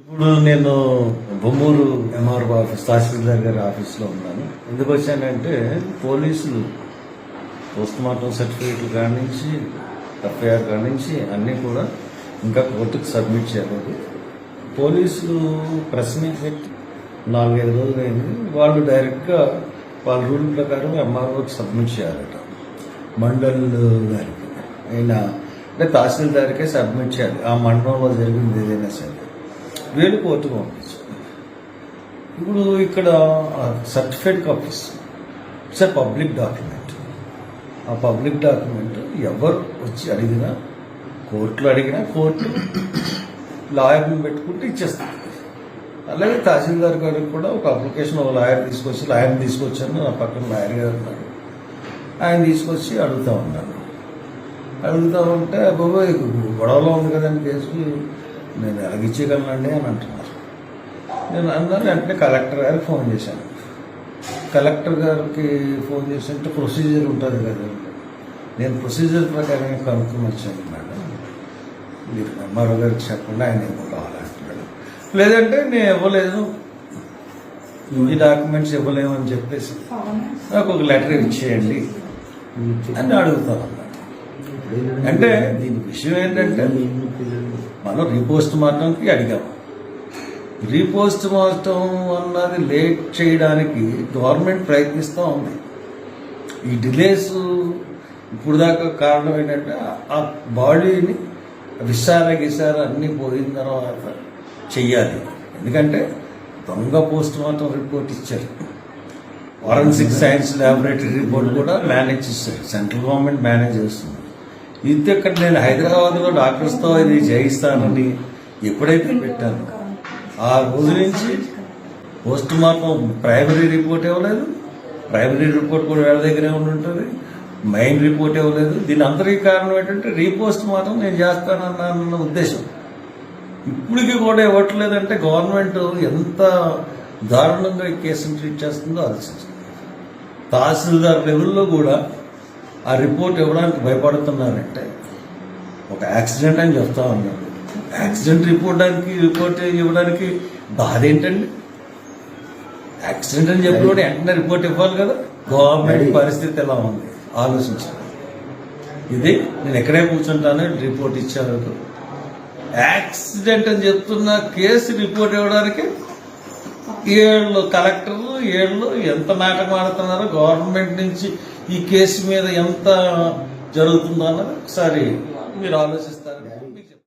ఇప్పుడు నేను Bommuru MRO office తహసీల్దార్ గారి ఆఫీస్లో ఉన్నాను. ఎందుకు వచ్చానంటే పోలీసులు పోస్ట్ మార్టం సర్టిఫికేట్లు కాడి నుంచి ఎఫ్ఐఆర్ కాడి నుంచి అన్నీ కూడా ఇంకా కోర్టుకు సబ్మిట్ చేయలేదు. పోలీసులు ప్రెస్ మీట్ పెట్టి 4-5 రోజులు అయింది. వాళ్ళు డైరెక్ట్గా వాళ్ళ రూల్ ప్రకారం ఎంఆర్ఓకి సబ్మిట్ చేయాలట. మండల్ గారికి అయినా అంటే తహసీల్దార్కే సబ్మిట్ చేయాలి. ఆ మండలంలో జరిగింది ఏదైనా సరే వీళ్ళు కోర్టుకు పంపించారు. ఇప్పుడు ఇక్కడ certificate copies it's a public document. ఆ పబ్లిక్ డాక్యుమెంట్ ఎవరు వచ్చి అడిగినా కోర్టులో అడిగినా కోర్టు లాయర్ని పెట్టుకుంటే ఇచ్చేస్తుంది. అలాగే తహసీల్దార్ గారికి కూడా ఒక అప్లికేషన్ ఒక లాయర్ని తీసుకొచ్చాను. నా పక్కన లాయర్ గారు ఉన్నారు. ఆయన తీసుకొచ్చి అడుగుతా ఉన్నాను. అడుగుతా ఉంటే బాబోయ్ గొడవలో ఉంది కదండి కేసు, నేను ఎలాగిచ్చేయగలనండి అని అంటున్నారు. నేను అన్నాను. వెంటనే కలెక్టర్ గారికి ఫోన్ చేశాను. కలెక్టర్ గారికి ఫోన్ చేస్తుంటే ప్రొసీజర్ ఉంటుంది కదా, నేను ప్రొసీజర్ ప్రకారం కనుక్కొని వచ్చాను మేడం, మీరు ఎంఆర్ఓ గారికి చెప్పండి, ఆయన ఏమో కావాలంటున్నాడు. లేదంటే నేను ఇవ్వలేదు, ఈ డాక్యుమెంట్స్ ఇవ్వలేమని చెప్పేసి నాకు ఒక లెటర్ ఇచ్చేయండి అని అడుగుతాను అన్నమాట. అంటే దీని విషయం ఏంటంటే మనం రీపోస్ట్ మార్టంకి అడిగాము. రీపోస్ట్ మార్టం అన్నది లేట్ చేయడానికి గవర్నమెంట్ ప్రయత్నిస్తూ ఉంది. ఈ డిలేస్ ఇప్పుడు దాకా కారణం ఏంటంటే ఆ బాడీని విసార అన్నీ పోయిన తర్వాత చెయ్యాలి. ఎందుకంటే దొంగ పోస్ట్ మార్టం రిపోర్ట్ ఇచ్చారు. ఫారెన్సిక్ సైన్స్ ల్యాబొరేటరీ రిపోర్ట్ కూడా మేనేజ్ చేశారు. సెంట్రల్ గవర్నమెంట్ మేనేజ్ చేస్తుంది. ఇది ఇక్కడ నేను హైదరాబాద్లో డాక్టర్స్తో ఇది చేయిస్తానని ఎప్పుడైతే పెట్టాను ఆ రోజు నుంచి పోస్ట్ మార్టం ప్రైమరీ రిపోర్ట్ ఇవ్వలేదు. ప్రైమరీ రిపోర్ట్ కూడా వేళ దగ్గరే ఉంటుంది. మెయిన్ రిపోర్ట్ ఇవ్వలేదు. దీని అందరికీ కారణం ఏంటంటే రీపోస్ట్ మార్టం నేను చేస్తానన్న ఉద్దేశం. ఇప్పటికీ కూడా ఇవ్వట్లేదంటే గవర్నమెంట్ ఎంత దారుణంగా ఈ కేసును ట్రీట్ చేస్తుందో ఆలోచించింది. తహసీల్దార్ లెవెల్లో కూడా ఆ రిపోర్ట్ ఇవ్వడానికి భయపడుతున్నారంటే ఒక యాక్సిడెంట్ అని చెప్తా ఉన్నారు. యాక్సిడెంట్ రిపోర్ట్ ఇవ్వడానికి బాధ ఏంటండి? యాక్సిడెంట్ అని చెప్పినప్పుడు వెంటనే రిపోర్ట్ ఇవ్వాలి కదా. గవర్నమెంట్ పరిస్థితి ఎలా ఉంది ఆలోచించాలి. ఇది నేను ఎక్కడే కూర్చుంటానో రిపోర్ట్ ఇచ్చారు. యాక్సిడెంట్ అని చెప్తున్న కేసు రిపోర్ట్ ఇవ్వడానికి కలెక్టర్లు ఎంత నాటకం ఆడుతున్నారో, గవర్నమెంట్ నుంచి ఈ కేసు మీద ఎంత జరుగుతుందో అన్నది ఒకసారి మీరు ఆలోచిస్తారు.